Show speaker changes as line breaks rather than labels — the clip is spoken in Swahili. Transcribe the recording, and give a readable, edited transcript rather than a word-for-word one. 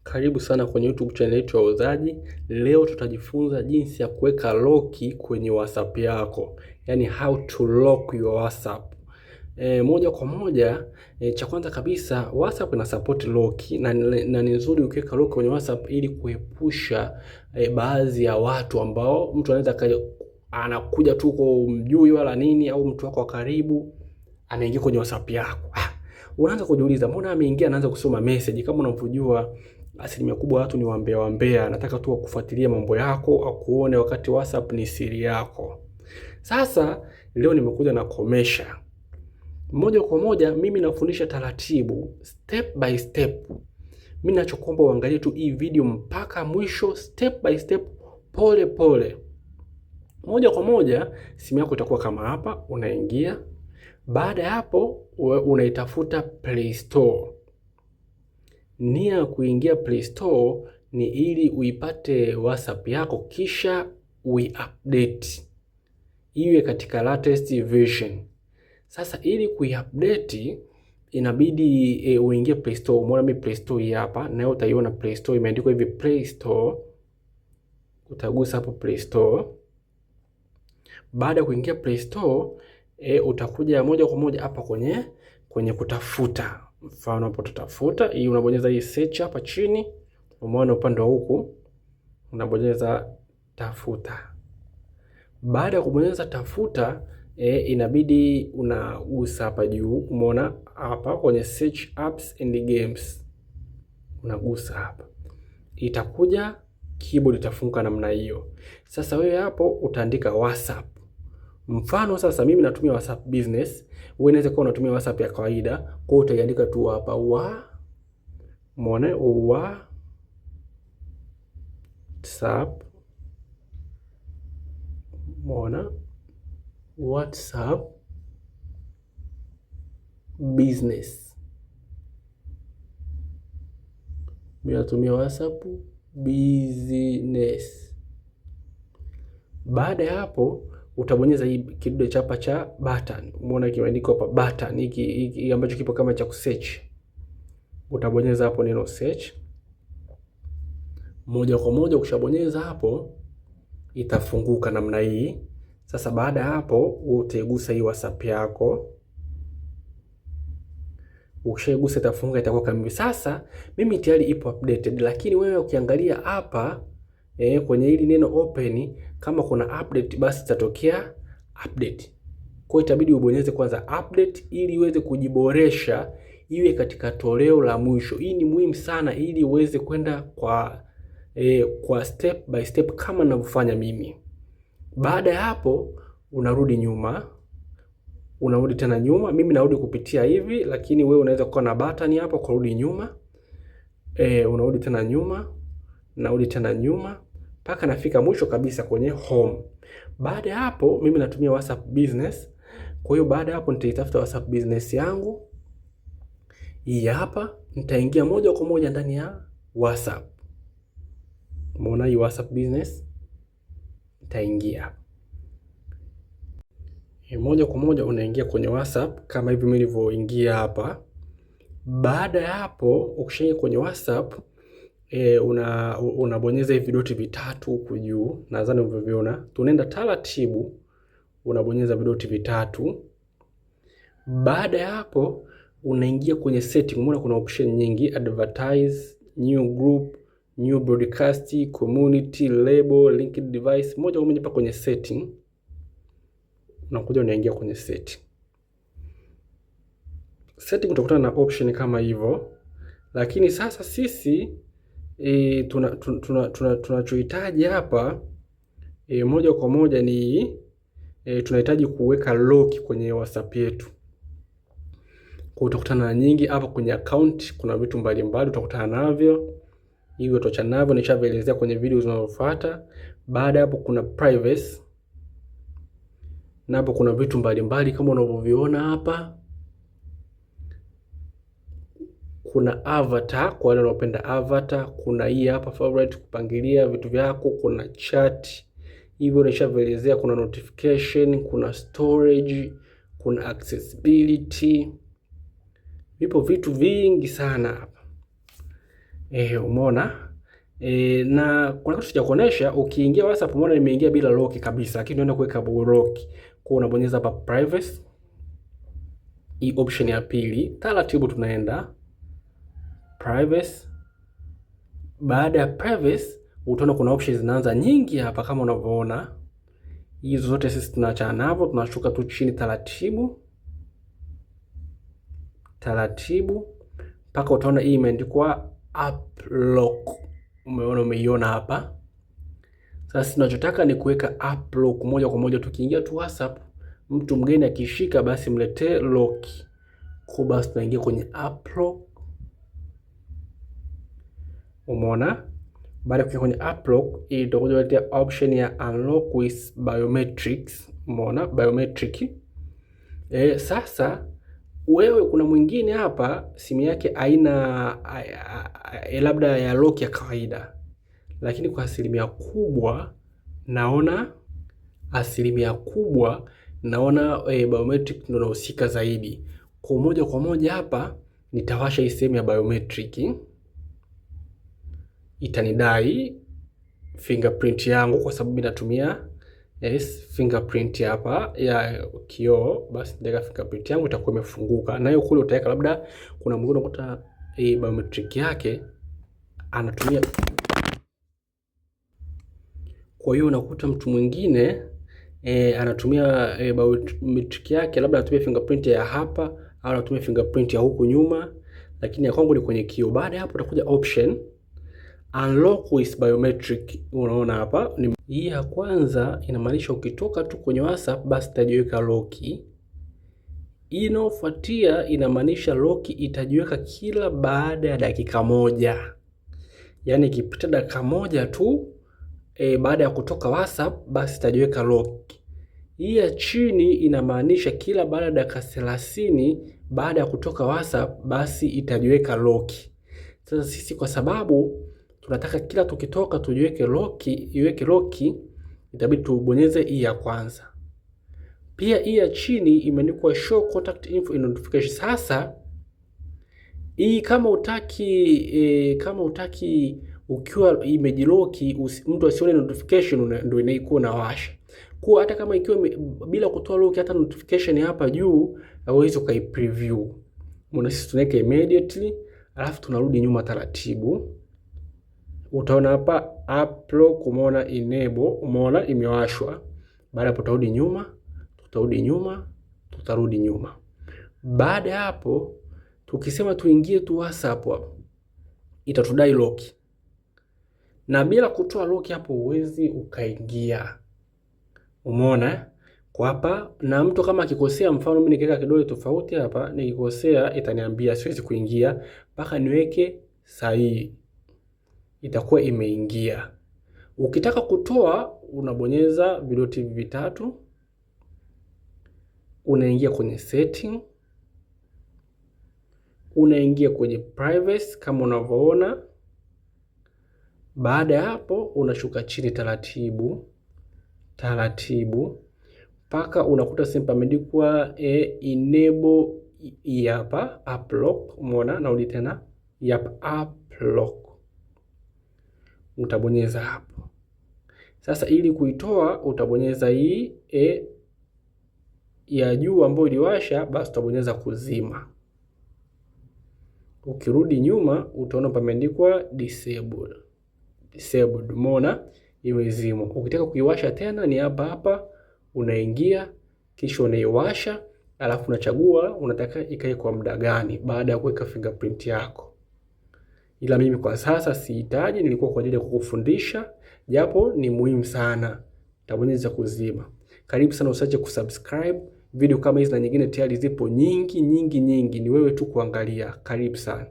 Karibu sana kwenye YouTube channel yetu ya Wauzaji. Leo tutajifunza jinsi ya kuweka lock kwenye WhatsApp yako, yani how to lock your WhatsApp. Moja kwa moja, cha kwanza kabisa WhatsApp ina support lock na ni nzuri ukiweka lock kwenye WhatsApp ili kuepusha baadhi ya watu ambao mtu anaweza anakuja tu kwa umjui wala nini, au mtu wako wa karibu anaingia kwenye WhatsApp yako. Unaanza kujiuliza mbona ameingia, anaanza kusoma message. Kama unavyojua asilimia kubwa watu ni wambea, nataka tu kufuatilia mambo yako au kuone, wakati WhatsApp ni siri yako. Sasa leo nimekuja na komesha moja kwa moja. Mimi nafundisha taratibu, step by step. Mimi nachokuomba uangalie tu hii video mpaka mwisho, step by step, pole pole. Moja kwa moja simu yako itakuwa kama hapa, unaingia. Baada ya hapo unaitafuta Play Store. Nia ya kuingia Play Store ni ili uipate WhatsApp yako, kisha uiupdate iwe katika latest version. Sasa ili kuiupdate inabidi uingie Play Store. Umeona mimi Play Store hii hapa, nayo utaiona Play Store imeandikwa hivi Play Store. Utagusa hapo Play Store. Baada ya kuingia Play Store utakuja moja kwa moja hapa kwenye kutafuta. Mfano hapo tutafuta, hii unabonyeza hii search hapa chini. Umeona upande wa huku unabonyeza tafuta. Baada ya kubonyeza tafuta inabidi unagusa hapa juu. Umeona hapa kwenye search apps and games, unagusa hapa, itakuja keyboard itafunguka namna hiyo. Sasa wewe hapo utaandika WhatsApp. Mfano sasa mimi natumia WhatsApp business, wewe unaweza kuwa unatumia WhatsApp ya kawaida, kwa utaiandika tu hapa WhatsApp business. Mimi natumia WhatsApp business. Baada ya hapo utabonyeza hii kidude chapa cha button. Umeona kimeandikwa hapa button, hiki ambacho kipo kama cha kusearch. Utabonyeza hapo neno search. Moja kwa moja ukishabonyeza hapo itafunguka namna hii. Sasa baada ya hapo utaigusa hii WhatsApp yako. Ukishaigusa itafunguka, itakuwa kamili. Sasa mimi tayari ipo updated, lakini wewe ukiangalia hapa kwenye hili neno open, kama kuna update basi itatokea update. Kwa hiyo itabidi ubonyeze kwanza update ili iweze kujiboresha iwe katika toleo la mwisho. Hii ni muhimu sana ili uweze kwenda kwa step by step kama ninavyofanya mimi. Baada ya hapo unarudi nyuma, unarudi tena nyuma. Mimi narudi kupitia hivi, lakini wewe unaweza kuwa na button hapo kurudi nyuma. Unarudi tena nyuma, narudi tena nyuma mpaka nafika mwisho kabisa kwenye home. Baada ya hapo mimi natumia WhatsApp business. Kwa hiyo baada ya hapo nitaitafuta WhatsApp business yangu. Hii hapa, nitaingia moja kwa moja ndani ya WhatsApp. Umeona hii WhatsApp business, nitaingia moja kwa moja, unaingia kwenye WhatsApp kama hivi mimi nilivyoingia hapa. Baada ya hapo ukishaingia kwenye WhatsApp unabonyeza hivi vidoti vitatu huku juu, nadhani unavyoviona. Tunaenda taratibu, unabonyeza vidoti vitatu. Baada ya hapo unaingia kwenye setting. Umeona kuna option nyingi: advertise, new group, new broadcast, community, label, linked device. Moja kwa moja hapa kwenye setting unakuja, unaingia kwenye setting. Setting utakutana na option kama hivyo, lakini sasa sisi tunachohitaji hapa moja kwa moja ni tunahitaji kuweka lock kwenye WhatsApp yetu. Kwa utakutana na nyingi hapa kwenye account, kuna vitu mbalimbali utakutana navyo. Hiyo tutachana navyo, nishaelezea kwenye video zinazofuata. Baada hapo kuna privacy, na hapo kuna vitu mbalimbali kama unavyoviona hapa. Kuna avatar kwa wale wanaopenda avatar, kuna hii hapa favorite kupangilia vitu vyako, kuna chat hivyo nishaelezea, kuna notification, kuna storage, kuna accessibility. Vipo vitu vingi sana hapa. Umeona? Na kuna kitu sijakuonesha. Ukiingia WhatsApp umeona nimeingia bila lock kabisa, lakini unaenda kuweka lock. Kwa unabonyeza hapa privacy, hii option ya pili, taratibu tunaenda privacy. Baada ya privacy utaona kuna options zinaanza nyingi hapa kama unavyoona. Hizo zote sisi tunaachana nazo, tunashuka tu chini taratibu taratibu mpaka utaona hii imeandikwa app lock. Umeona, umeiona hapa. Sasa tunachotaka ni kuweka app lock moja kwa moja. Tukiingia tu WhatsApp, mtu mgeni akishika, basi mletee lock. Kwa basi tunaingia kwenye app lock. Umeona? Baada ya kuingia kwenye app lock, itakuja kuletea option ya unlock with biometrics. Umeona? Biometric. Sasa wewe, kuna mwingine hapa simu yake aina labda ya lock ya kawaida, lakini kwa asilimia kubwa naona biometric ndio inahusika zaidi. Kwa moja hapa nitawasha hii sehemu ya biometric, itanidai fingerprint yangu kwa sababu natumia fingerprint hapa ya kioo. Basi ndio fingerprint yangu itakuwa imefunguka, nayo kule utaweka, labda kuna mwingine unakuta biometric yake anatumia. Kwa hiyo unakuta mtu mwingine anatumia biometric yake, labda anatumia fingerprint ya hapa au anatumia fingerprint ya huku nyuma, lakini ya kwangu ni kwenye kioo. Baada ya hapo utakuja option unlock with biometric. Unaona hapa hii ya kwanza inamaanisha ukitoka tu kwenye WhatsApp basi itajiweka lock. Hii inayofuatia inamaanisha lock itajiweka kila baada ya dakika moja. Yaani ikipita dakika moja tu baada ya kutoka WhatsApp basi itajiweka lock. Hii ya chini inamaanisha kila baada ya dakika 30 baada ya kutoka WhatsApp basi itajiweka lock. Sasa sisi kwa sababu tunataka kila tukitoka tujiweke lock, iweke lock, itabidi tubonyeze hii ya kwanza. Pia hii ya chini imeandikwa show contact info in notification. Sasa hii kama utaki ukiwa imejiloki mtu asione notification, ndio inaikuwa nawasha. Kwa hata kama ikiwa bila kutoa lock, hata notification hapa juu hauwezi kai preview. Mbona sisi tunaweka immediately, alafu tunarudi nyuma taratibu. Utaona hapa app lock, umeona enable, umeona imewashwa. Baada hapo tutarudi nyuma. Baada ya hapo tukisema tuingie tu WhatsApp hapo, itatudai lock. Na bila kutoa lock hapo huwezi ukaingia. Umeona? Kwa hapa, na mtu kama akikosea, mfano mimi nikiweka kidole tofauti hapa, nikikosea itaniambia siwezi kuingia mpaka niweke sahihi. Itakuwa imeingia. Ukitaka kutoa unabonyeza vidoti vitatu, unaingia kwenye setting, unaingia kwenye privacy kama unavyoona. Baada ya hapo unashuka chini taratibu mpaka unakuta sehemu pameandikwa enable hapa app lock. Umeona? Narudi tena app lock, utabonyeza hapo. Sasa ili kuitoa utabonyeza hii ya juu ambayo iliwasha, basi utabonyeza kuzima. Ukirudi nyuma utaona pameandikwa disabled. Umeona? Imezimwa. Ukitaka kuiwasha tena ni hapa unaingia, kisha unaiwasha, alafu unachagua unataka ikae kwa muda gani baada ya kuweka fingerprint yako. Ila mimi kwa sasa sihitaji, nilikuwa kwa ajili ya kukufundisha, japo ni muhimu sana. Tabonyeza kuzima. Karibu sana, usiache kusubscribe. Video kama hizi na nyingine tayari zipo nyingi, ni wewe tu kuangalia. Karibu sana.